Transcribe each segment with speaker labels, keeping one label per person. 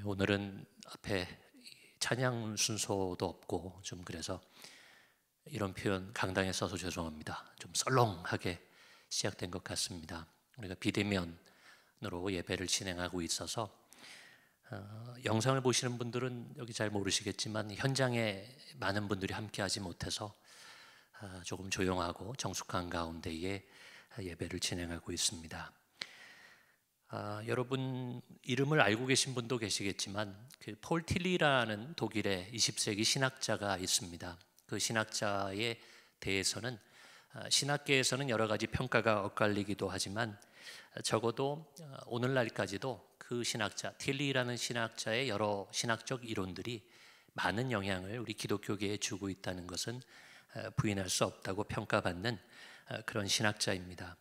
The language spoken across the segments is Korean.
Speaker 1: 오늘은 앞에 찬양 순서도 없고 좀 그래서 이런 표현 강당에 써서 죄송합니다. 좀 썰렁하게 시작된 것 같습니다. 우리가 비대면으로 예배를 진행하고 있어서 영상을 보시는 분들은 여기 잘 모르시겠지만 현장에 많은 분들이 함께하지 못해서 조금 조용하고 정숙한 가운데에 예배를 진행하고 있습니다. 여러분 이름을 알고 계신 분도 계시겠지만 폴 틸리라는 독일의 20세기 신학자가 있습니다. 그 신학자에 대해서는 신학계에서는 여러 가지 평가가 엇갈리기도 하지만 적어도 오늘날까지도 그 신학자 틸리라는 신학자의 여러 신학적 이론들이 많은 영향을 우리 기독교계에 주고 있다는 것은 부인할 수 없다고 평가받는 그런 신학자입니다.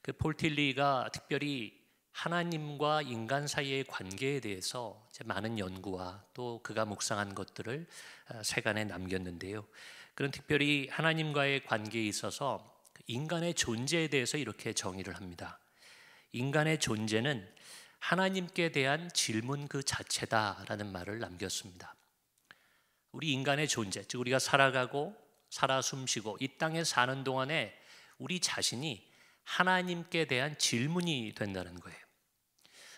Speaker 1: 그 폴 틸리가 특별히 하나님과 인간 사이의 관계에 대해서 많은 연구와 또 그가 묵상한 것들을 세간에 남겼는데요. 그런 특별히 하나님과의 관계에 있어서 인간의 존재에 대해서 이렇게 정의를 합니다. 인간의 존재는 하나님께 대한 질문 그 자체다라는 말을 남겼습니다. 우리 인간의 존재, 즉 우리가 살아가고 살아 숨쉬고 이 땅에 사는 동안에 우리 자신이 하나님께 대한 질문이 된다는 거예요.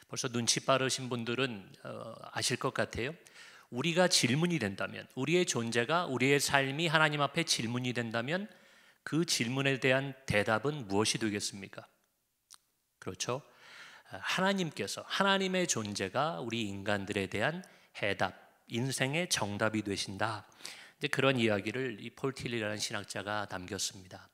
Speaker 1: 벌써 눈치 빠르신 분들은 아실 것 같아요. 우리가 질문이 된다면, 우리의 존재가 우리의 삶이 하나님 앞에 질문이 된다면 그 질문에 대한 대답은 무엇이 되겠습니까? 그렇죠? 하나님께서, 하나님의 존재가 우리 인간들에 대한 해답, 인생의 정답이 되신다. 이제 그런 이야기를 이 폴 틸리라는 신학자가 남겼습니다.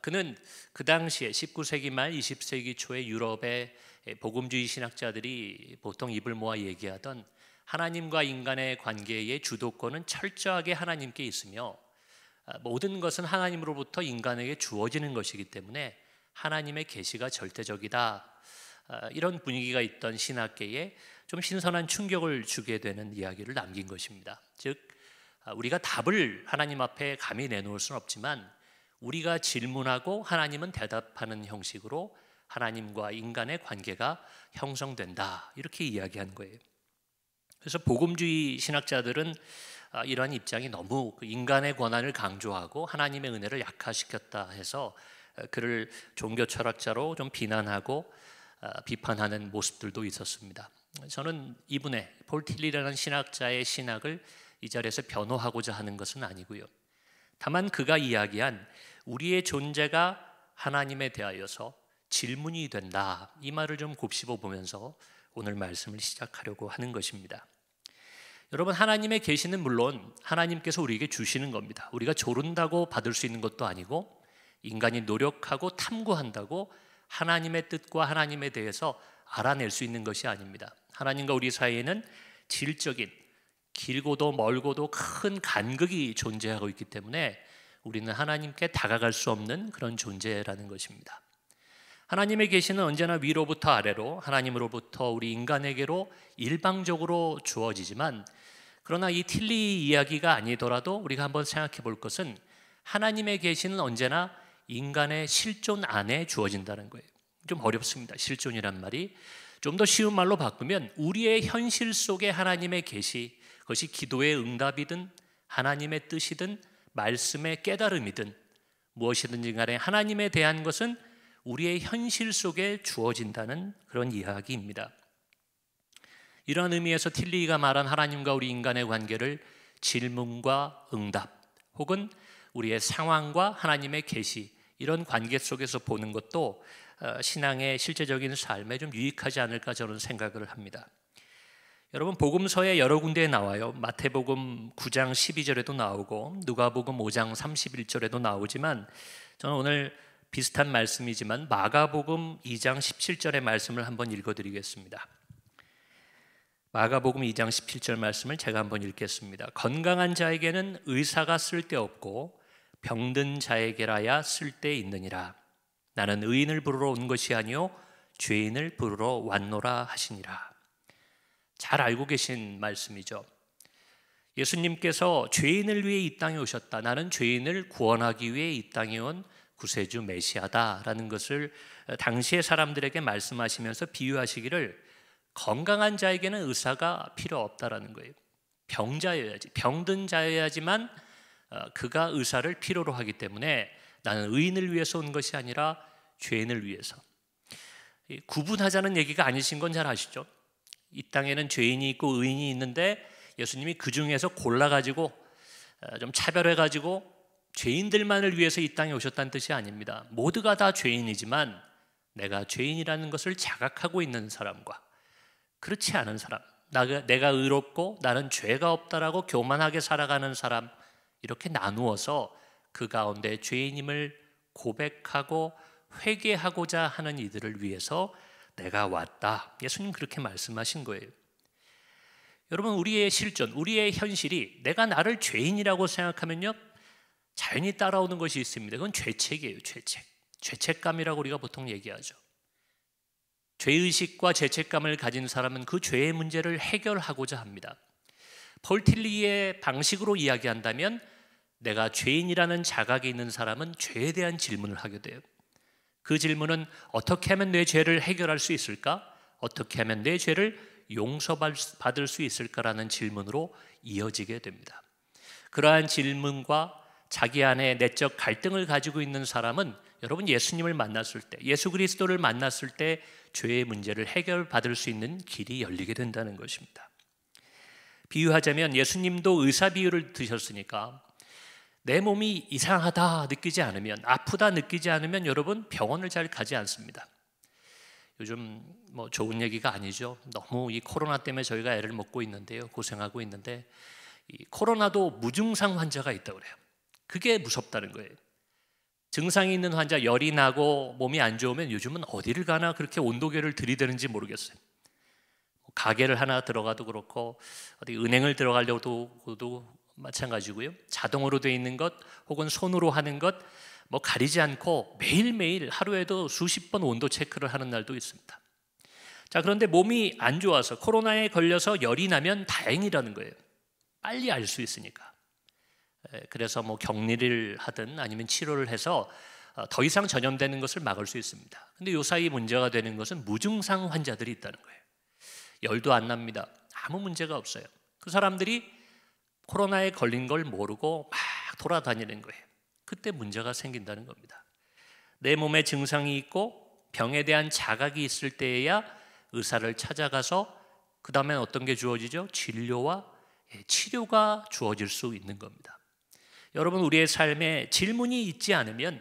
Speaker 1: 그는 그 당시에 19세기 말 20세기 초에 유럽의 복음주의 신학자들이 보통 입을 모아 얘기하던 하나님과 인간의 관계의 주도권은 철저하게 하나님께 있으며 모든 것은 하나님으로부터 인간에게 주어지는 것이기 때문에 하나님의 계시가 절대적이다. 이런 분위기가 있던 신학계에 좀 신선한 충격을 주게 되는 이야기를 남긴 것입니다. 즉 우리가 답을 하나님 앞에 감히 내놓을 수는 없지만 우리가 질문하고 하나님은 대답하는 형식으로 하나님과 인간의 관계가 형성된다. 이렇게 이야기한 거예요. 그래서 복음주의 신학자들은 이러한 입장이 너무 인간의 권한을 강조하고 하나님의 은혜를 약화시켰다 해서 그를 종교 철학자로 좀 비난하고 비판하는 모습들도 있었습니다. 저는 이분의 폴 틸리라는 신학자의 신학을 이 자리에서 변호하고자 하는 것은 아니고요. 다만 그가 이야기한 우리의 존재가 하나님에 대하여서 질문이 된다. 이 말을 좀 곱씹어 보면서 오늘 말씀을 시작하려고 하는 것입니다. 여러분, 하나님의 계시는 물론 하나님께서 우리에게 주시는 겁니다. 우리가 조른다고 받을 수 있는 것도 아니고 인간이 노력하고 탐구한다고 하나님의 뜻과 하나님에 대해서 알아낼 수 있는 것이 아닙니다. 하나님과 우리 사이에는 질적인 길고도 멀고도 큰 간극이 존재하고 있기 때문에 우리는 하나님께 다가갈 수 없는 그런 존재라는 것입니다. 하나님의 계시는 언제나 위로부터 아래로 하나님으로부터 우리 인간에게로 일방적으로 주어지지만 그러나 이 틸리 이야기가 아니더라도 우리가 한번 생각해 볼 것은 하나님의 계시는 언제나 인간의 실존 안에 주어진다는 거예요. 좀 어렵습니다. 실존이란 말이. 좀 더 쉬운 말로 바꾸면 우리의 현실 속에 하나님의 계시, 그것이 기도의 응답이든 하나님의 뜻이든 말씀의 깨달음이든 무엇이든지 간에 하나님에 대한 것은 우리의 현실 속에 주어진다는 그런 이야기입니다. 이런 의미에서 틸리가 말한 하나님과 우리 인간의 관계를 질문과 응답 혹은 우리의 상황과 하나님의 계시 이런 관계 속에서 보는 것도 신앙의 실제적인 삶에 좀 유익하지 않을까 저는 생각을 합니다. 여러분 복음서에 여러 군데에 나와요. 마태복음 9장 12절에도 나오고 누가복음 5장 31절에도 나오지만 저는 오늘 비슷한 말씀이지만 마가복음 2장 17절의 말씀을 한번 읽어드리겠습니다. 마가복음 2장 17절 말씀을 제가 한번 읽겠습니다. 건강한 자에게는 의사가 쓸데없고 병든 자에게라야 쓸데있느니라. 나는 의인을 부르러 온 것이 아니요 죄인을 부르러 왔노라 하시니라. 잘 알고 계신 말씀이죠. 예수님께서 죄인을 위해 이 땅에 오셨다. 나는 죄인을 구원하기 위해 이 땅에 온 구세주 메시아다라는 것을 당시의 사람들에게 말씀하시면서 비유하시기를 건강한 자에게는 의사가 필요 없다라는 거예요. 병자여야지, 병든 자여야지만 그가 의사를 필요로 하기 때문에 나는 의인을 위해서 온 것이 아니라 죄인을 위해서. 구분하자는 얘기가 아니신 건 잘 아시죠? 이 땅에는 죄인이 있고 의인이 있는데 예수님이 그 중에서 골라가지고 좀 차별해가지고 죄인들만을 위해서 이 땅에 오셨다는 뜻이 아닙니다. 모두가 다 죄인이지만 내가 죄인이라는 것을 자각하고 있는 사람과 그렇지 않은 사람, 내가 의롭고 나는 죄가 없다라고 교만하게 살아가는 사람, 이렇게 나누어서 그 가운데 죄인임을 고백하고 회개하고자 하는 이들을 위해서 내가 왔다. 예수님 그렇게 말씀하신 거예요. 여러분, 우리의 실존, 우리의 현실이 내가 나를 죄인이라고 생각하면요, 자연히 따라오는 것이 있습니다. 그건 죄책이에요. 죄책감이라고 우리가 보통 얘기하죠. 죄의식과 죄책감을 가진 사람은 그 죄의 문제를 해결하고자 합니다. 폴 틸리의 방식으로 이야기한다면 내가 죄인이라는 자각이 있는 사람은 죄에 대한 질문을 하게 돼요. 그 질문은 어떻게 하면 내 죄를 해결할 수 있을까? 어떻게 하면 내 죄를 용서받을 수 있을까라는 질문으로 이어지게 됩니다. 그러한 질문과 자기 안에 내적 갈등을 가지고 있는 사람은 여러분 예수님을 만났을 때, 예수 그리스도를 만났을 때 죄의 문제를 해결받을 수 있는 길이 열리게 된다는 것입니다. 비유하자면 예수님도 의사 비유를 드셨으니까 내 몸이 이상하다 느끼지 않으면, 아프다 느끼지 않으면 여러분 병원을 잘 가지 않습니다. 요즘 뭐 좋은 얘기가 아니죠. 너무 이 코로나 때문에 저희가 애를 먹고 있는데요, 고생하고 있는데 이 코로나도 무증상 환자가 있다고 그래요. 그게 무섭다는 거예요. 증상이 있는 환자, 열이 나고 몸이 안 좋으면 요즘은 어디를 가나 그렇게 온도계를 들이대는지 모르겠어요. 가게를 하나 들어가도 그렇고 어디 은행을 들어가려고도 마찬가지고요. 자동으로 되어 있는 것 혹은 손으로 하는 것 뭐 가리지 않고 매일매일 하루에도 수십 번 온도 체크를 하는 날도 있습니다. 자, 그런데 몸이 안 좋아서 코로나에 걸려서 열이 나면 다행이라는 거예요. 빨리 알 수 있으니까. 그래서 뭐 격리를 하든 아니면 치료를 해서 더 이상 전염되는 것을 막을 수 있습니다. 근데 요 사이 문제가 되는 것은 무증상 환자들이 있다는 거예요. 열도 안 납니다. 아무 문제가 없어요. 그 사람들이 코로나에 걸린 걸 모르고 막 돌아다니는 거예요. 그때 문제가 생긴다는 겁니다. 내 몸에 증상이 있고 병에 대한 자각이 있을 때에야 의사를 찾아가서 그 다음엔 어떤 게 주어지죠? 진료와 치료가 주어질 수 있는 겁니다. 여러분, 우리의 삶에 질문이 있지 않으면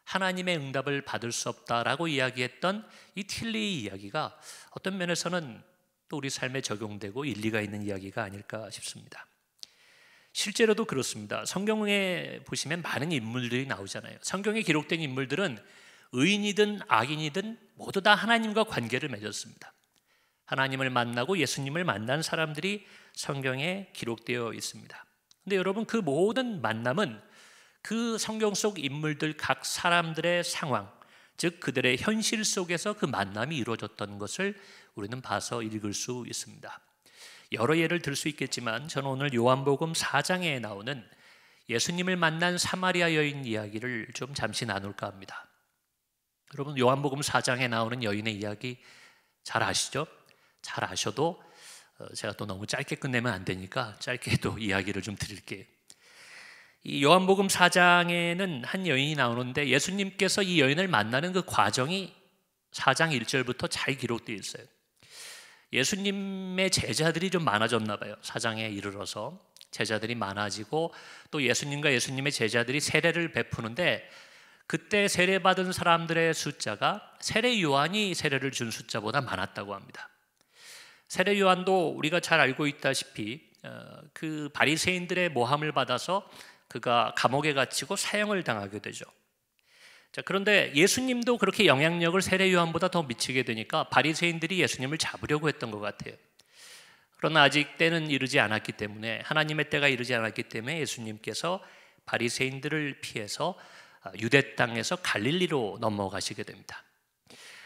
Speaker 1: 하나님의 응답을 받을 수 없다라고 이야기했던 이 틸리의 이야기가 어떤 면에서는 또 우리 삶에 적용되고 일리가 있는 이야기가 아닐까 싶습니다. 실제로도 그렇습니다. 성경에 보시면 많은 인물들이 나오잖아요. 성경에 기록된 인물들은 의인이든 악인이든 모두 다 하나님과 관계를 맺었습니다. 하나님을 만나고 예수님을 만난 사람들이 성경에 기록되어 있습니다. 근데 여러분, 그 모든 만남은 그 성경 속 인물들 각 사람들의 상황, 즉 그들의 현실 속에서 그 만남이 이루어졌던 것을 우리는 봐서 읽을 수 있습니다. 여러 예를 들 수 있겠지만 저는 오늘 요한복음 4장에 나오는 예수님을 만난 사마리아 여인 이야기를 좀 잠시 나눌까 합니다. 여러분, 요한복음 4장에 나오는 여인의 이야기 잘 아시죠? 잘 아셔도 제가 또 너무 짧게 끝내면 안 되니까 짧게 또 이야기를 좀 드릴게요. 이 요한복음 4장에는 한 여인이 나오는데 예수님께서 이 여인을 만나는 그 과정이 4장 1절부터 잘 기록되어 있어요. 예수님의 제자들이 좀 많아졌나 봐요. 4장에 이르러서 제자들이 많아지고 또 예수님과 예수님의 제자들이 세례를 베푸는데 그때 세례받은 사람들의 숫자가 세례 요한이 세례를 준 숫자보다 많았다고 합니다. 세례 요한도 우리가 잘 알고 있다시피 그 바리새인들의 모함을 받아서 그가 감옥에 갇히고 사형을 당하게 되죠. 자, 그런데 예수님도 그렇게 영향력을 세례 요한보다 더 미치게 되니까 바리새인들이 예수님을 잡으려고 했던 것 같아요. 그러나 아직 때는 이르지 않았기 때문에, 하나님의 때가 이르지 않았기 때문에 예수님께서 바리새인들을 피해서 유대 땅에서 갈릴리로 넘어가시게 됩니다.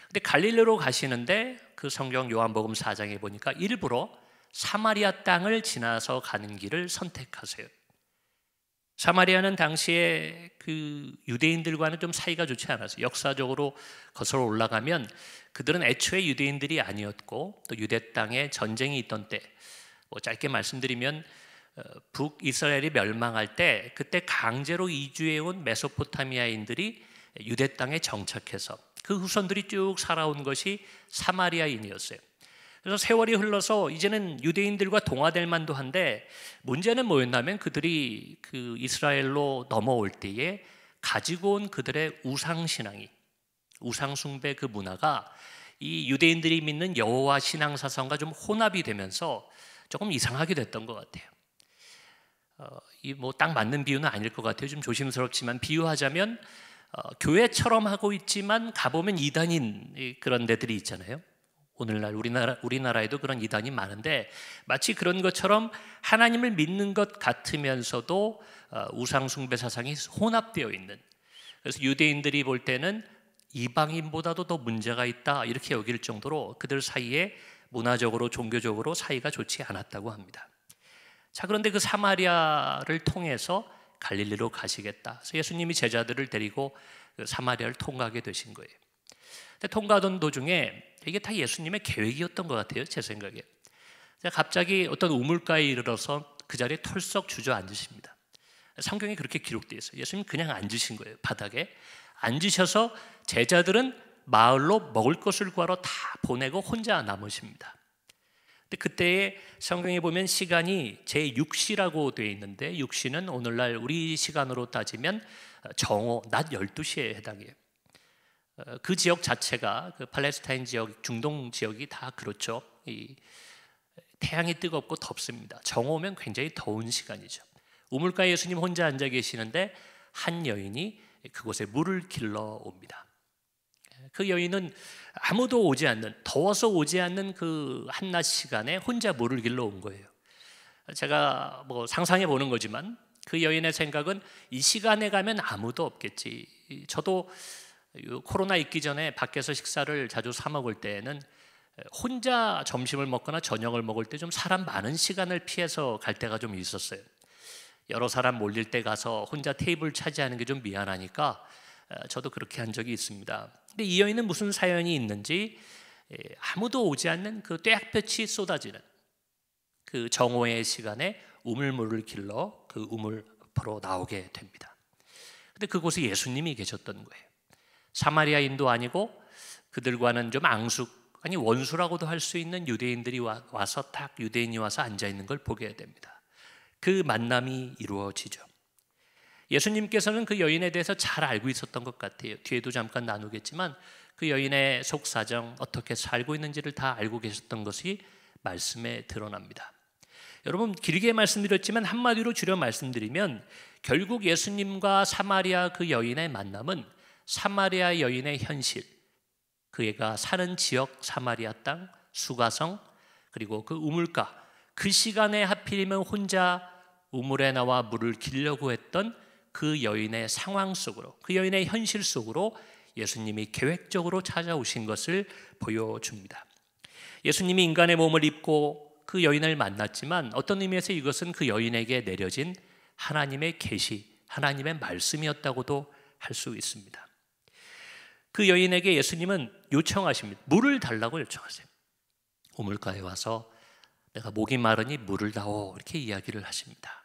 Speaker 1: 근데 갈릴리로 가시는데 그 성경 요한복음 4장에 보니까 일부러 사마리아 땅을 지나서 가는 길을 선택하세요. 사마리아는 당시에 그 유대인들과는 좀 사이가 좋지 않았어요. 역사적으로 거슬러 올라가면 그들은 애초에 유대인들이 아니었고 또 유대 땅에 전쟁이 있던 때, 짧게 말씀드리면 북이스라엘이 멸망할 때 그때 강제로 이주해온 메소포타미아인들이 유대 땅에 정착해서 그 후손들이 쭉 살아온 것이 사마리아인이었어요. 그래서 세월이 흘러서 이제는 유대인들과 동화될 만도 한데, 문제는 뭐였냐면 그들이 그 이스라엘로 넘어올 때에 가지고 온 그들의 우상신앙이, 우상숭배 그 문화가 이 유대인들이 믿는 여호와 신앙사상과 좀 혼합이 되면서 조금 이상하게 됐던 것 같아요. 이 딱 맞는 비유는 아닐 것 같아요. 좀 조심스럽지만 비유하자면 교회처럼 하고 있지만 가보면 이단인 그런 데들이 있잖아요. 오늘날 우리나라에도 그런 이단이 많은데, 마치 그런 것처럼 하나님을 믿는 것 같으면서도 우상숭배 사상이 혼합되어 있는, 그래서 유대인들이 볼 때는 이방인보다도 더 문제가 있다 이렇게 여길 정도로 그들 사이에 문화적으로 종교적으로 사이가 좋지 않았다고 합니다. 자, 그런데 그 사마리아를 통해서 갈릴리로 가시겠다. 그래서 예수님이 제자들을 데리고 그 사마리아를 통과하게 되신 거예요. 근데 통과하던 도중에 이게 다 예수님의 계획이었던 것 같아요, 제 생각에. 갑자기 어떤 우물가에 이르러서 그 자리에 털썩 주저앉으십니다. 성경에 그렇게 기록되어 있어요. 예수님 그냥 앉으신 거예요. 바닥에 앉으셔서 제자들은 마을로 먹을 것을 구하러 다 보내고 혼자 남으십니다. 근데 그때에 성경에 보면 시간이 제6시라고 되어 있는데, 6시는 오늘날 우리 시간으로 따지면 정오 낮 12시에 해당해요. 그 지역 자체가 그 팔레스타인 지역, 중동 지역이 다 그렇죠. 이 태양이 뜨겁고 덥습니다. 정오면 굉장히 더운 시간이죠. 우물가에 예수님 혼자 앉아 계시는데 한 여인이 그곳에 물을 길러 옵니다. 그 여인은 아무도 오지 않는, 더워서 오지 않는 그 한낮 시간에 혼자 물을 길러 온 거예요. 제가 상상해 보는 거지만 그 여인의 생각은 이 시간에 가면 아무도 없겠지. 저도 코로나 있기 전에 밖에서 식사를 자주 사 먹을 때에는 혼자 점심을 먹거나 저녁을 먹을 때 좀 사람 많은 시간을 피해서 갈 때가 좀 있었어요. 여러 사람 몰릴 때 가서 혼자 테이블 차지하는 게 좀 미안하니까 저도 그렇게 한 적이 있습니다. 근데 이 여인은 무슨 사연이 있는지 아무도 오지 않는 그 떼약볕이 쏟아지는 그 정오의 시간에 우물물을 길러 그 우물 앞으로 나오게 됩니다. 근데 그곳에 예수님이 계셨던 거예요. 사마리아인도 아니고 그들과는 좀 아니 원수라고도 할 수 있는 유대인들이 와서 딱 유대인이 와서 앉아 있는 걸 보게 됩니다. 그 만남이 이루어지죠. 예수님께서는 그 여인에 대해서 잘 알고 있었던 것 같아요. 뒤에도 잠깐 나누겠지만 그 여인의 속사정, 어떻게 살고 있는지를 다 알고 계셨던 것이 말씀에 드러납니다. 여러분, 길게 말씀드렸지만 한마디로 줄여 말씀드리면 결국 예수님과 사마리아 그 여인의 만남은 사마리아 여인의 현실, 그애가 사는 지역 사마리아 땅, 수가성, 그리고 그 우물가, 그 시간에 하필이면 혼자 우물에 나와 물을 길려고 했던 그 여인의 상황 속으로, 그 여인의 현실 속으로 예수님이 계획적으로 찾아오신 것을 보여줍니다. 예수님이 인간의 몸을 입고 그 여인을 만났지만 어떤 의미에서 이것은 그 여인에게 내려진 하나님의 계시, 하나님의 말씀이었다고도 할 수 있습니다. 그 여인에게 예수님은 요청하십니다. 물을 달라고 요청하세요. 우물가에 와서 내가 목이 마르니 물을 다오, 이렇게 이야기를 하십니다.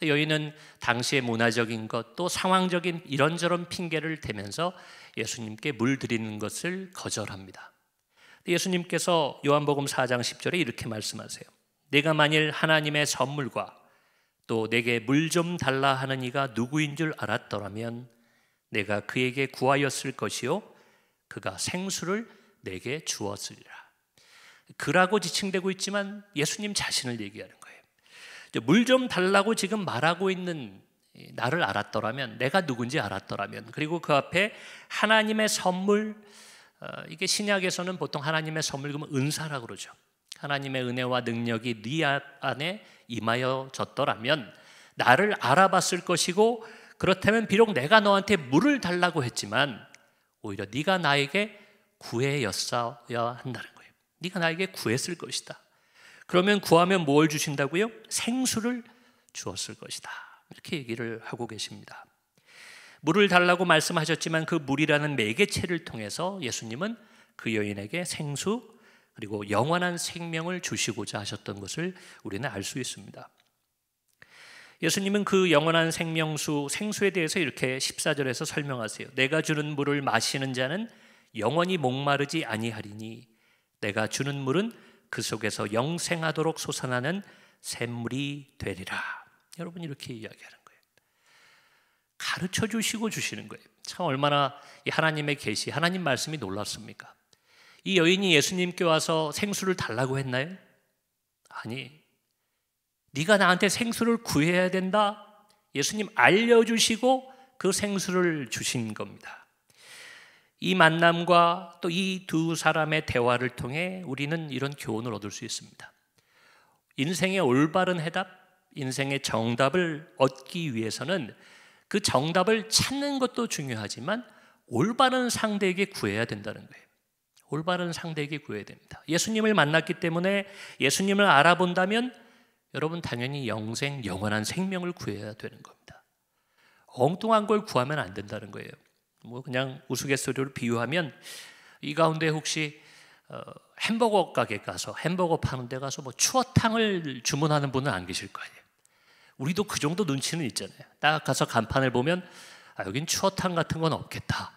Speaker 1: 여인은 당시의 문화적인 것, 또 상황적인 이런저런 핑계를 대면서 예수님께 물 드리는 것을 거절합니다. 예수님께서 요한복음 4장 10절에 이렇게 말씀하세요. 내가 만일 하나님의 선물과 또 내게 물 좀 달라 하는 이가 누구인 줄 알았더라면 내가 그에게 구하였을 것이요 그가 생수를 내게 주었으리라. 그라고 지칭되고 있지만 예수님 자신을 얘기하는 거예요. 물 좀 달라고 지금 말하고 있는 나를 알았더라면, 내가 누군지 알았더라면, 그리고 그 앞에 하나님의 선물, 이게 신약에서는 보통 하나님의 선물 그러면 은사라고 그러죠. 하나님의 은혜와 능력이 네 안에 임하여졌더라면 나를 알아봤을 것이고, 그렇다면 비록 내가 너한테 물을 달라고 했지만 오히려 네가 나에게 구해였어야 한다는 거예요. 네가 나에게 구했을 것이다. 그러면 구하면 뭘 주신다고요? 생수를 주었을 것이다. 이렇게 얘기를 하고 계십니다. 물을 달라고 말씀하셨지만 그 물이라는 매개체를 통해서 예수님은 그 여인에게 생수 그리고 영원한 생명을 주시고자 하셨던 것을 우리는 알 수 있습니다. 예수님은 그 영원한 생수에 대해서 이렇게 14절에서 설명하세요. 내가 주는 물을 마시는 자는 영원히 목마르지 아니하리니 내가 주는 물은 그 속에서 영생하도록 솟아나는 샘물이 되리라. 여러분 이렇게 이야기하는 거예요. 가르쳐 주시고 주시는 거예요. 참 얼마나 이 하나님의 계시, 하나님 말씀이 놀랍습니까? 이 여인이 예수님께 와서 생수를 달라고 했나요? 아니, 네가 나한테 생수를 구해야 된다. 예수님 알려주시고 그 생수를 주신 겁니다. 이 만남과 또 이 두 사람의 대화를 통해 우리는 이런 교훈을 얻을 수 있습니다. 인생의 올바른 해답, 인생의 정답을 얻기 위해서는 그 정답을 찾는 것도 중요하지만 올바른 상대에게 구해야 된다는 거예요. 올바른 상대에게 구해야 됩니다. 예수님을 만났기 때문에 예수님을 알아본다면 여러분 당연히 영원한 생명을 구해야 되는 겁니다. 엉뚱한 걸 구하면 안 된다는 거예요. 뭐 그냥 우스갯소리로 비유하면 이 가운데 혹시 햄버거 가게 가서 햄버거 파는 데 가서 뭐 추어탕을 주문하는 분은 안 계실 거 아니에요. 우리도 그 정도 눈치는 있잖아요. 딱 가서 간판을 보면 여긴 추어탕 같은 건 없겠다.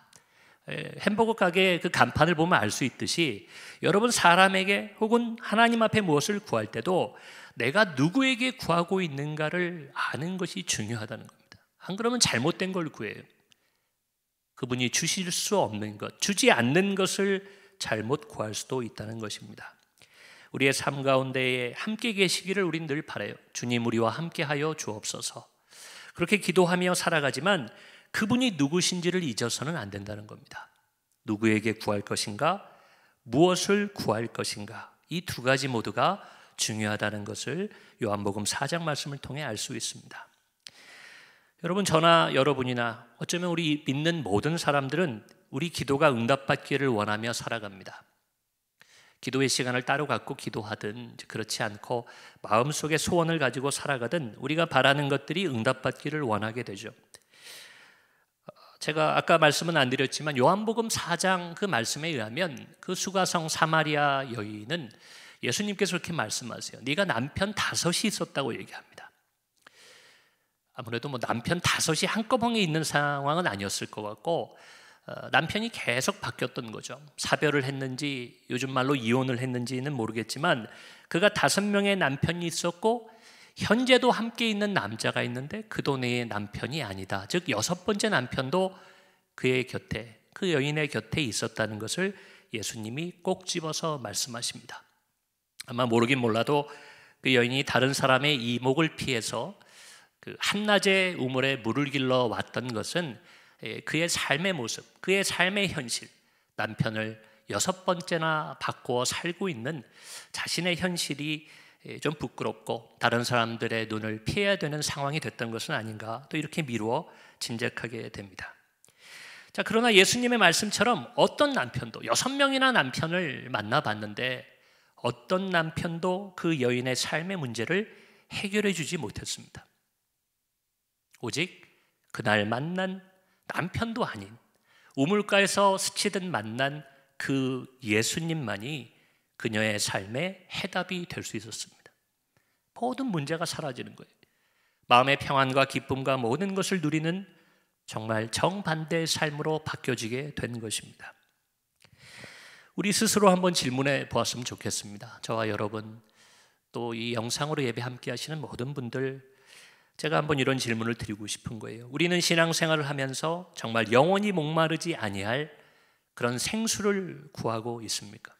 Speaker 1: 햄버거 가게의 그 간판을 보면 알 수 있듯이 여러분 사람에게 혹은 하나님 앞에 무엇을 구할 때도 내가 누구에게 구하고 있는가를 아는 것이 중요하다는 겁니다. 안 그러면 잘못된 걸 구해요. 그분이 주실 수 없는 것, 주지 않는 것을 잘못 구할 수도 있다는 것입니다. 우리의 삶 가운데에 함께 계시기를 우린 늘 바라요. 주님 우리와 함께하여 주옵소서. 그렇게 기도하며 살아가지만 그분이 누구신지를 잊어서는 안 된다는 겁니다. 누구에게 구할 것인가? 무엇을 구할 것인가? 이 두 가지 모두가 중요하다는 것을 요한복음 4장 말씀을 통해 알 수 있습니다. 여러분 저나 여러분이나 어쩌면 우리 믿는 모든 사람들은 우리 기도가 응답받기를 원하며 살아갑니다. 기도의 시간을 따로 갖고 기도하든 그렇지 않고 마음속에 소원을 가지고 살아가든 우리가 바라는 것들이 응답받기를 원하게 되죠. 제가 아까 말씀은 안 드렸지만 요한복음 4장 그 말씀에 의하면 그 수가성 사마리아 여인은 예수님께서 그렇게 말씀하세요. 네가 남편 5이 있었다고 얘기합니다. 아무래도 뭐 남편 5이 한꺼번에 있는 상황은 아니었을 것 같고 남편이 계속 바뀌었던 거죠. 사별을 했는지 요즘 말로 이혼을 했는지는 모르겠지만 그가 5명의 남편이 있었고 현재도 함께 있는 남자가 있는데 그 동네의 남편이 아니다. 즉 6번째 남편도 그의 곁에, 그 여인의 곁에 있었다는 것을 예수님이 꼭 집어서 말씀하십니다. 아마 모르긴 몰라도 그 여인이 다른 사람의 이목을 피해서 그 한낮의 우물에 물을 길러 왔던 것은 그의 삶의 모습, 그의 삶의 현실, 남편을 6번째나 바꾸어 살고 있는 자신의 현실이 좀 부끄럽고 다른 사람들의 눈을 피해야 되는 상황이 됐던 것은 아닌가 또 이렇게 미루어 짐작하게 됩니다. 자, 그러나 예수님의 말씀처럼 어떤 남편도 6명이나 남편을 만나봤는데 어떤 남편도 그 여인의 삶의 문제를 해결해 주지 못했습니다. 오직 그날 만난 남편도 아닌 우물가에서 스치듯 만난 그 예수님만이 그녀의 삶의 해답이 될 수 있었습니다. 모든 문제가 사라지는 거예요. 마음의 평안과 기쁨과 모든 것을 누리는 정말 정반대의 삶으로 바뀌어지게 된 것입니다. 우리 스스로 한번 질문해 보았으면 좋겠습니다. 저와 여러분 또 이 영상으로 예배 함께 하시는 모든 분들 제가 한번 이런 질문을 드리고 싶은 거예요. 우리는 신앙생활을 하면서 정말 영원히 목마르지 아니할 그런 생수를 구하고 있습니까?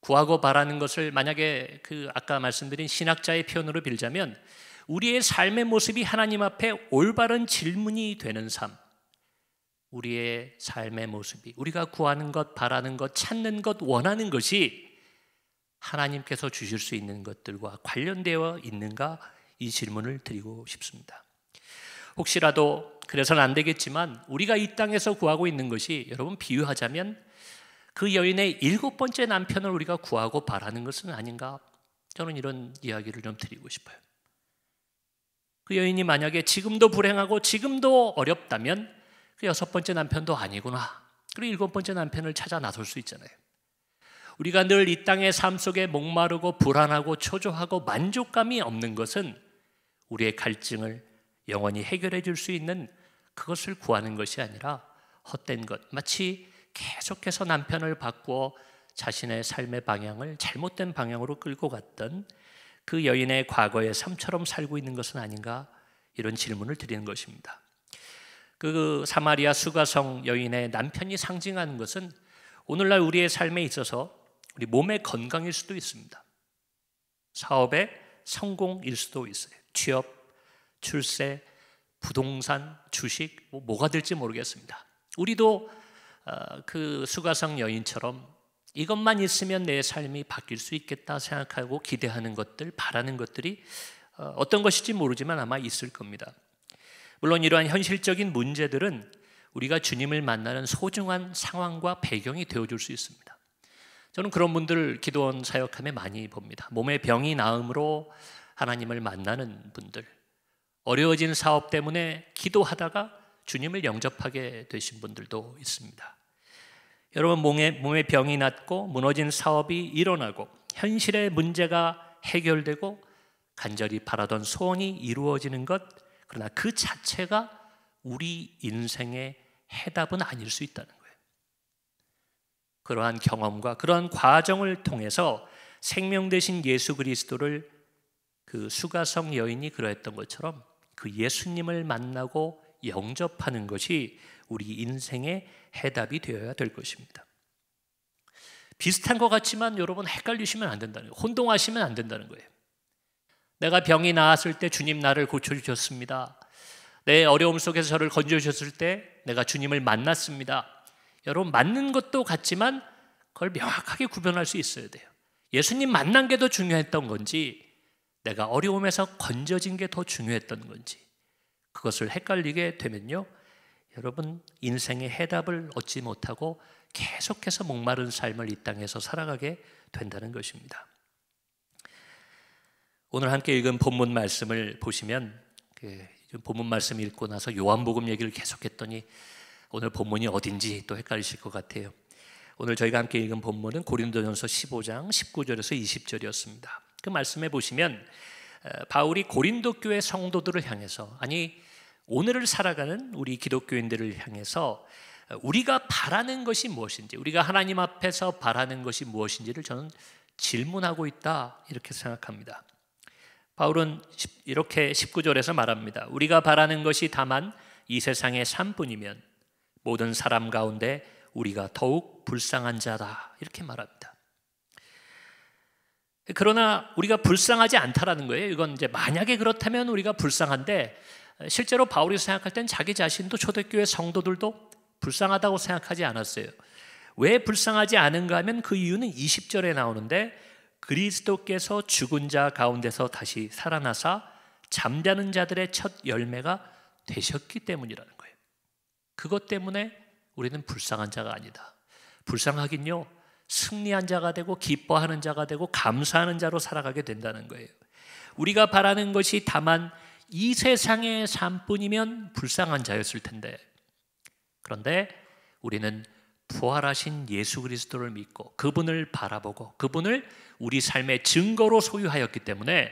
Speaker 1: 구하고 바라는 것을 만약에 그 아까 말씀드린 신학자의 표현으로 빌자면 우리의 삶의 모습이 하나님 앞에 올바른 질문이 되는 삶, 우리의 삶의 모습이 우리가 구하는 것, 바라는 것, 찾는 것, 원하는 것이 하나님께서 주실 수 있는 것들과 관련되어 있는가? 이 질문을 드리고 싶습니다. 혹시라도 그래서는 안 되겠지만 우리가 이 땅에서 구하고 있는 것이 여러분 비유하자면 그 여인의 7번째 남편을 우리가 구하고 바라는 것은 아닌가? 저는 이런 이야기를 좀 드리고 싶어요. 그 여인이 만약에 지금도 불행하고 지금도 어렵다면 그 여섯 번째 남편도 아니구나, 그리고 일곱 번째 남편을 찾아 나설 수 있잖아요. 우리가 늘 이 땅의 삶 속에 목마르고 불안하고 초조하고 만족감이 없는 것은 우리의 갈증을 영원히 해결해 줄 수 있는 그것을 구하는 것이 아니라 헛된 것, 마치 계속해서 남편을 바꾸어 자신의 삶의 방향을 잘못된 방향으로 끌고 갔던 그 여인의 과거의 삶처럼 살고 있는 것은 아닌가, 이런 질문을 드리는 것입니다. 그 사마리아 수가성 여인의 남편이 상징하는 것은 오늘날 우리의 삶에 있어서 우리 몸의 건강일 수도 있습니다. 사업의 성공일 수도 있어요. 취업, 출세, 부동산, 주식, 뭐가 될지 모르겠습니다. 우리도 그 수가성 여인처럼 이것만 있으면 내 삶이 바뀔 수 있겠다 생각하고 기대하는 것들, 바라는 것들이 어떤 것일지 모르지만 아마 있을 겁니다. 물론 이러한 현실적인 문제들은 우리가 주님을 만나는 소중한 상황과 배경이 되어줄 수 있습니다. 저는 그런 분들을 기도원 사역함에 많이 봅니다. 몸의 병이 나음으로 하나님을 만나는 분들, 어려워진 사업 때문에 기도하다가 주님을 영접하게 되신 분들도 있습니다. 여러분, 몸의 병이 낫고 무너진 사업이 일어나고 현실의 문제가 해결되고 간절히 바라던 소원이 이루어지는 것, 그러나 그 자체가 우리 인생의 해답은 아닐 수 있다는 거예요. 그러한 경험과 그러한 과정을 통해서 생명 되신 예수 그리스도를 그 수가성 여인이 그러했던 것처럼 그 예수님을 만나고 영접하는 것이 우리 인생의 해답이 되어야 될 것입니다. 비슷한 것 같지만 여러분, 헷갈리시면 안 된다는 거예요. 혼동하시면 안 된다는 거예요. 내가 병이 나았을 때 주님 나를 고쳐주셨습니다. 내 어려움 속에서 저를 건져주셨을 때 내가 주님을 만났습니다. 여러분, 맞는 것도 같지만 그걸 명확하게 구별할 수 있어야 돼요. 예수님 만난 게 더 중요했던 건지, 내가 어려움에서 건져진 게 더 중요했던 건지, 그것을 헷갈리게 되면요, 여러분, 인생의 해답을 얻지 못하고 계속해서 목마른 삶을 이 땅에서 살아가게 된다는 것입니다. 오늘 함께 읽은 본문 말씀을 보시면, 본문 말씀 읽고 나서 요한복음 얘기를 계속했더니 오늘 본문이 어딘지 또 헷갈리실 것 같아요. 오늘 저희가 함께 읽은 본문은 고린도전서 15장 19절에서 20절이었습니다. 그 말씀에 보시면 바울이 고린도 교회 성도들을 향해서, 아니 오늘을 살아가는 우리 기독교인들을 향해서 우리가 바라는 것이 무엇인지, 우리가 하나님 앞에서 바라는 것이 무엇인지를 저는 질문하고 있다, 이렇게 생각합니다. 바울은 이렇게 19절에서 말합니다. 우리가 바라는 것이 다만 이 세상의 삶뿐이면 모든 사람 가운데 우리가 더욱 불쌍한 자다, 이렇게 말합니다. 그러나 우리가 불쌍하지 않다라는 거예요. 이건 이제 만약에 그렇다면 우리가 불쌍한데, 실제로 바울이 생각할 땐 자기 자신도 초대교회 성도들도 불쌍하다고 생각하지 않았어요. 왜 불쌍하지 않은가 하면 그 이유는 20절에 나오는데, 그리스도께서 죽은 자 가운데서 다시 살아나사 잠자는 자들의 첫 열매가 되셨기 때문이라는 거예요. 그것 때문에 우리는 불쌍한 자가 아니다. 불쌍하긴요, 승리한 자가 되고 기뻐하는 자가 되고 감사하는 자로 살아가게 된다는 거예요. 우리가 바라는 것이 다만 이 세상의 삶뿐이면 불쌍한 자였을 텐데, 그런데 우리는 부활하신 예수 그리스도를 믿고 그분을 바라보고 그분을 우리 삶의 증거로 소유하였기 때문에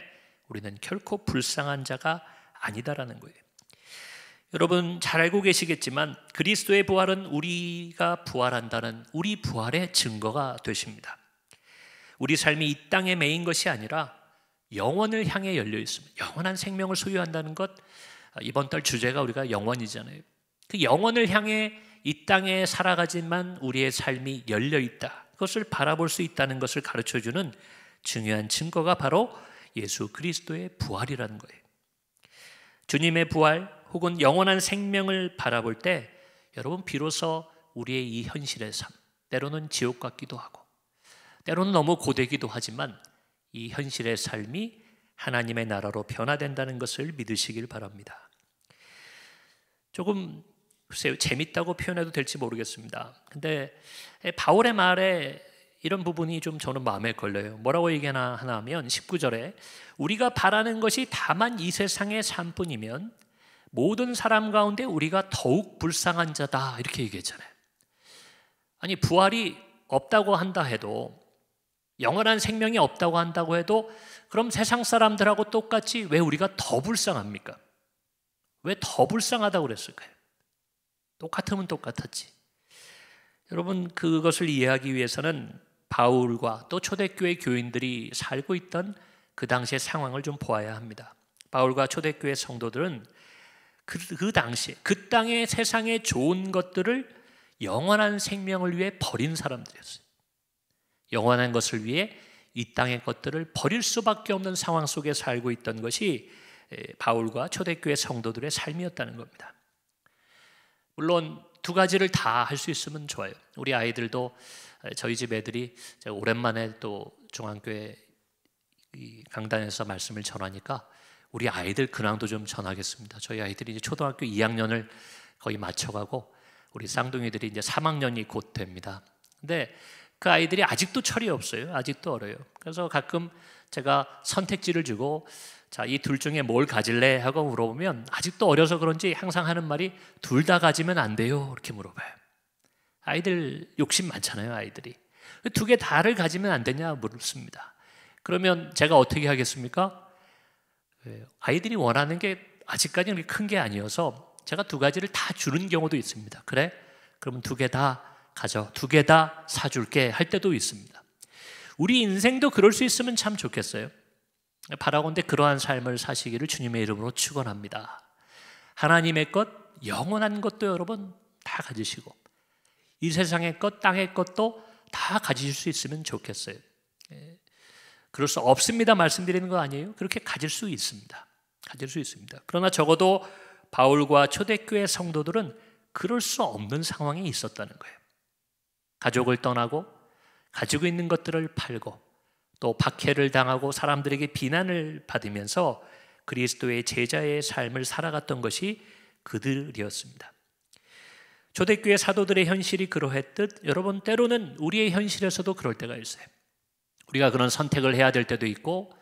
Speaker 1: 우리는 결코 불쌍한 자가 아니다라는 거예요. 여러분 잘 알고 계시겠지만 그리스도의 부활은 우리가 부활한다는 우리 부활의 증거가 되십니다. 우리 삶이 이 땅에 매인 것이 아니라 영원을 향해 열려 있습니다. 영원한 생명을 소유한다는 것, 이번 달 주제가 우리가 영원이잖아요. 그 영원을 향해 이 땅에 살아가지만 우리의 삶이 열려 있다, 그것을 바라볼 수 있다는 것을 가르쳐주는 중요한 증거가 바로 예수 그리스도의 부활이라는 거예요. 주님의 부활 혹은 영원한 생명을 바라볼 때 여러분 비로소 우리의 이 현실의 삶, 때로는 지옥 같기도 하고 때로는 너무 고되기도 하지만 이 현실의 삶이 하나님의 나라로 변화된다는 것을 믿으시길 바랍니다. 조금 글쎄요, 재밌다고 표현해도 될지 모르겠습니다. 근데 바울의 말에 이런 부분이 좀 저는 마음에 걸려요. 뭐라고 얘기하나 하면 19절에 우리가 바라는 것이 다만 이 세상의 삶뿐이면 모든 사람 가운데 우리가 더욱 불쌍한 자다 이렇게 얘기했잖아요. 아니 부활이 없다고 한다 해도, 영원한 생명이 없다고 한다고 해도 그럼 세상 사람들하고 똑같이 왜 우리가 더 불쌍합니까? 왜 더 불쌍하다고 그랬을까요? 똑같으면 똑같았지. 여러분, 그것을 이해하기 위해서는 바울과 또 초대교회 교인들이 살고 있던 그 당시의 상황을 좀 보아야 합니다. 바울과 초대교회 성도들은 그 당시에 그 땅의 세상의 좋은 것들을 영원한 생명을 위해 버린 사람들이었어요. 영원한 것을 위해 이 땅의 것들을 버릴 수밖에 없는 상황 속에 살고 있던 것이 바울과 초대교회 성도들의 삶이었다는 겁니다. 물론 두 가지를 다 할 수 있으면 좋아요. 우리 아이들도, 저희 집 애들이 제가 오랜만에 또 중앙교회 강단에서 말씀을 전하니까 우리 아이들 근황도 좀 전하겠습니다. 저희 아이들이 이제 초등학교 2학년을 거의 마쳐가고 우리 쌍둥이들이 이제 3학년이 곧 됩니다. 근데 그 아이들이 아직도 철이 없어요. 아직도 어려요. 그래서 가끔 제가 선택지를 주고 자, 이 둘 중에 뭘 가질래? 하고 물어보면 아직도 어려서 그런지 항상 하는 말이 둘 다 가지면 안 돼요. 이렇게 물어봐요. 아이들 욕심 많잖아요. 아이들이. 두 개 다를 가지면 안 되냐 물습니다. 그러면 제가 어떻게 하겠습니까? 아이들이 원하는 게 아직까지는 큰 게 아니어서 제가 두 가지를 다 주는 경우도 있습니다. 그래? 그러면 두 개 다 가져. 두 개 다 사줄게 할 때도 있습니다. 우리 인생도 그럴 수 있으면 참 좋겠어요. 바라건대 그러한 삶을 사시기를 주님의 이름으로 축원합니다. 하나님의 것, 영원한 것도 여러분 다 가지시고 이 세상의 것, 땅의 것도 다 가지실 수 있으면 좋겠어요. 그럴 수 없습니다 말씀드리는 거 아니에요. 그렇게 가질 수 있습니다. 가질 수 있습니다. 그러나 적어도 바울과 초대교회 성도들은 그럴 수 없는 상황이 있었다는 거예요. 가족을 떠나고 가지고 있는 것들을 팔고 또 박해를 당하고 사람들에게 비난을 받으면서 그리스도의 제자의 삶을 살아갔던 것이 그들이었습니다. 초대교회 사도들의 현실이 그러했듯 여러분 때로는 우리의 현실에서도 그럴 때가 있어요. 우리가 그런 선택을 해야 될 때도 있고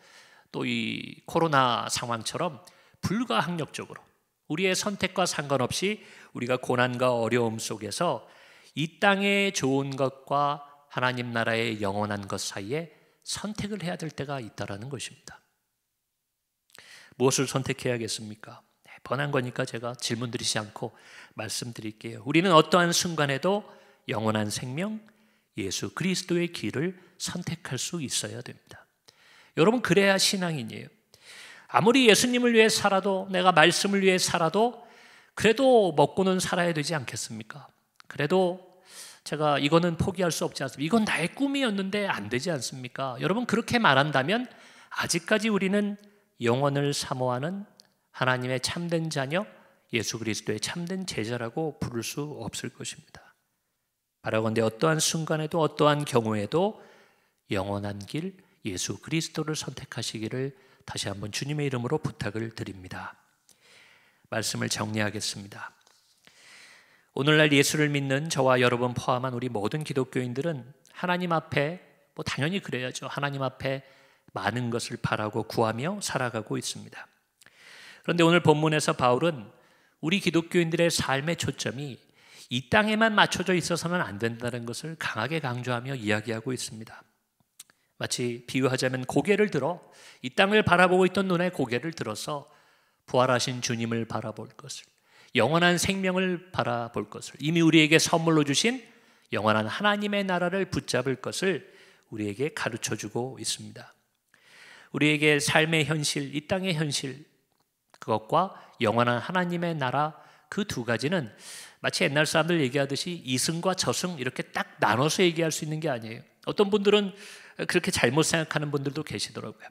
Speaker 1: 또 이 코로나 상황처럼 불가항력적으로 우리의 선택과 상관없이 우리가 고난과 어려움 속에서 이 땅의 좋은 것과 하나님 나라의 영원한 것 사이에 선택을 해야 될 때가 있다는 것입니다. 무엇을 선택해야겠습니까? 뻔한 거니까 제가 질문 드리지 않고 말씀드릴게요. 우리는 어떠한 순간에도 영원한 생명, 예수 그리스도의 길을 선택할 수 있어야 됩니다. 여러분 그래야 신앙인이에요. 아무리 예수님을 위해 살아도 내가 말씀을 위해 살아도 그래도 먹고는 살아야 되지 않겠습니까? 그래도 제가 이거는 포기할 수 없지 않습니까? 이건 나의 꿈이었는데 안 되지 않습니까? 여러분 그렇게 말한다면 아직까지 우리는 영원을 사모하는 하나님의 참된 자녀, 예수 그리스도의 참된 제자라고 부를 수 없을 것입니다. 바라건대 어떠한 순간에도 어떠한 경우에도 영원한 길, 예수 그리스도를 선택하시기를 다시 한번 주님의 이름으로 부탁을 드립니다. 말씀을 정리하겠습니다. 오늘날 예수를 믿는 저와 여러분 포함한 우리 모든 기독교인들은 하나님 앞에 당연히 그래야죠. 하나님 앞에 많은 것을 바라고 구하며 살아가고 있습니다. 그런데 오늘 본문에서 바울은 우리 기독교인들의 삶의 초점이 이 땅에만 맞춰져 있어서는 안 된다는 것을 강하게 강조하며 이야기하고 있습니다. 마치 비유하자면 고개를 들어 이 땅을 바라보고 있던 눈에 고개를 들어서 부활하신 주님을 바라볼 것을, 영원한 생명을 바라볼 것을, 이미 우리에게 선물로 주신 영원한 하나님의 나라를 붙잡을 것을 우리에게 가르쳐주고 있습니다. 우리에게 삶의 현실, 이 땅의 현실, 그것과 영원한 하나님의 나라, 그 두 가지는 마치 옛날 사람들 얘기하듯이 이승과 저승 이렇게 딱 나눠서 얘기할 수 있는 게 아니에요. 어떤 분들은 그렇게 잘못 생각하는 분들도 계시더라고요.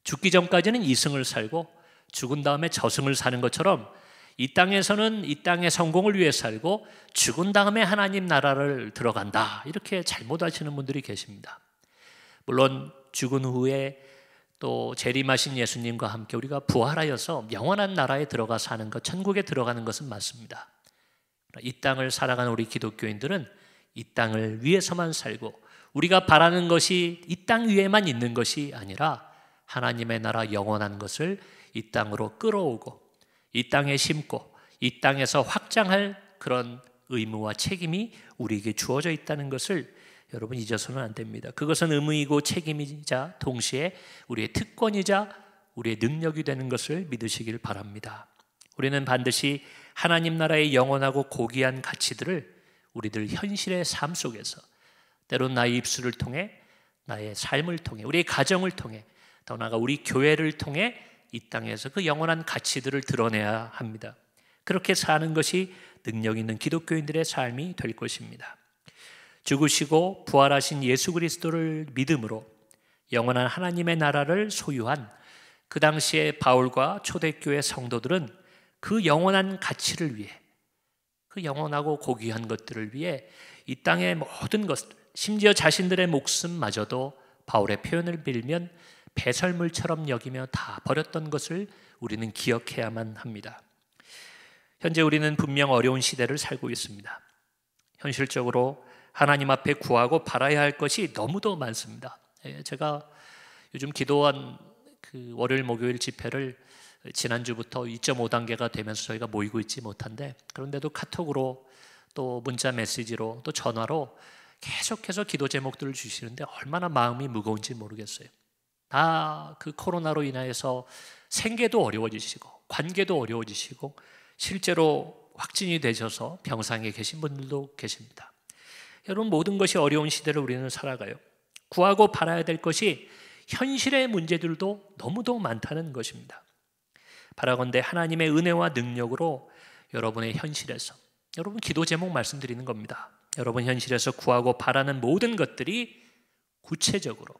Speaker 1: 죽기 전까지는 이승을 살고 죽은 다음에 저승을 사는 것처럼 이 땅에서는 이 땅의 성공을 위해 살고 죽은 다음에 하나님 나라를 들어간다, 이렇게 잘못하시는 분들이 계십니다. 물론 죽은 후에 또 재림하신 예수님과 함께 우리가 부활하여서 영원한 나라에 들어가 사는 것, 천국에 들어가는 것은 맞습니다. 이 땅을 살아가는 우리 기독교인들은 이 땅을 위해서만 살고 우리가 바라는 것이 이 땅 위에만 있는 것이 아니라 하나님의 나라 영원한 것을 이 땅으로 끌어오고 이 땅에 심고 이 땅에서 확장할 그런 의무와 책임이 우리에게 주어져 있다는 것을 여러분 잊어서는 안 됩니다. 그것은 의무이고 책임이자 동시에 우리의 특권이자 우리의 능력이 되는 것을 믿으시길 바랍니다. 우리는 반드시 하나님 나라의 영원하고 고귀한 가치들을 우리들 현실의 삶 속에서 때론 나의 입술을 통해 나의 삶을 통해 우리의 가정을 통해 더 나아가 우리 교회를 통해 이 땅에서 그 영원한 가치들을 드러내야 합니다. 그렇게 사는 것이 능력 있는 기독교인들의 삶이 될 것입니다. 죽으시고 부활하신 예수 그리스도를 믿음으로 영원한 하나님의 나라를 소유한 그 당시에 바울과 초대교회 성도들은 그 영원한 가치를 위해 그 영원하고 고귀한 것들을 위해 이 땅의 모든 것들 심지어 자신들의 목숨마저도 바울의 표현을 빌면 배설물처럼 여기며 다 버렸던 것을 우리는 기억해야만 합니다. 현재 우리는 분명 어려운 시대를 살고 있습니다. 현실적으로 하나님 앞에 구하고 바라야 할 것이 너무도 많습니다. 제가 요즘 기도한 그 월요일 목요일 집회를 지난주부터 2.5단계가 되면서 저희가 모이고 있지 못한데, 그런데도 카톡으로 또 문자 메시지로 또 전화로 계속해서 기도 제목들을 주시는데 얼마나 마음이 무거운지 모르겠어요. 다 그 코로나로 인해서 생계도 어려워지시고 관계도 어려워지시고 실제로 확진이 되셔서 병상에 계신 분들도 계십니다. 여러분, 모든 것이 어려운 시대를 우리는 살아가요. 구하고 바라야 될 것이 현실의 문제들도 너무도 많다는 것입니다. 바라건대 하나님의 은혜와 능력으로 여러분의 현실에서, 여러분 기도 제목 말씀드리는 겁니다. 여러분 현실에서 구하고 바라는 모든 것들이 구체적으로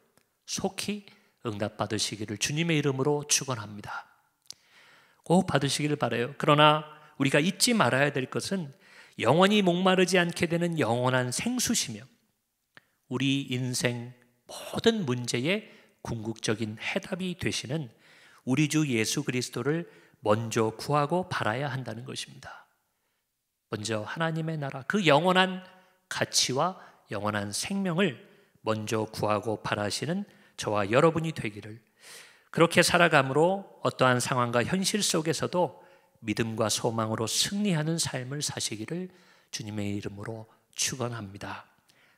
Speaker 1: 속히 응답받으시기를 주님의 이름으로 축원합니다. 꼭 받으시기를 바라요. 그러나 우리가 잊지 말아야 될 것은 영원히 목마르지 않게 되는 영원한 생수시며 우리 인생 모든 문제의 궁극적인 해답이 되시는 우리 주 예수 그리스도를 먼저 구하고 바라야 한다는 것입니다. 먼저 하나님의 나라, 그 영원한 가치와 영원한 생명을 먼저 구하고 바라시는 저와 여러분이 되기를, 그렇게 살아감으로 어떠한 상황과 현실 속에서도 믿음과 소망으로 승리하는 삶을 사시기를 주님의 이름으로 축원합니다.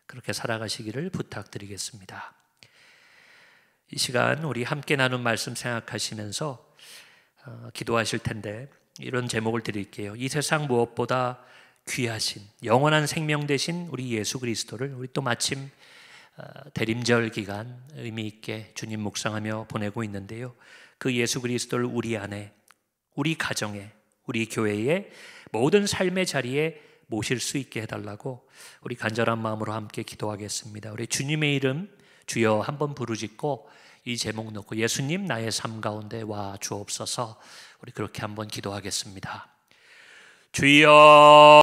Speaker 1: 그렇게 살아가시기를 부탁드리겠습니다. 이 시간 우리 함께 나눈 말씀 생각하시면서 기도하실 텐데 이런 제목을 드릴게요. 이 세상 무엇보다 귀하신 영원한 생명 되신 우리 예수 그리스도를, 우리 또 마침 대림절 기간 의미 있게 주님 묵상하며 보내고 있는데요. 그 예수 그리스도를 우리 안에, 우리 가정에, 우리 교회의 모든 삶의 자리에 모실 수 있게 해달라고 우리 간절한 마음으로 함께 기도하겠습니다. 우리 주님의 이름 주여 한번 부르짖고 이 제목 놓고 예수님 나의 삶 가운데 와 주옵소서, 우리 그렇게 한번 기도하겠습니다. 주여.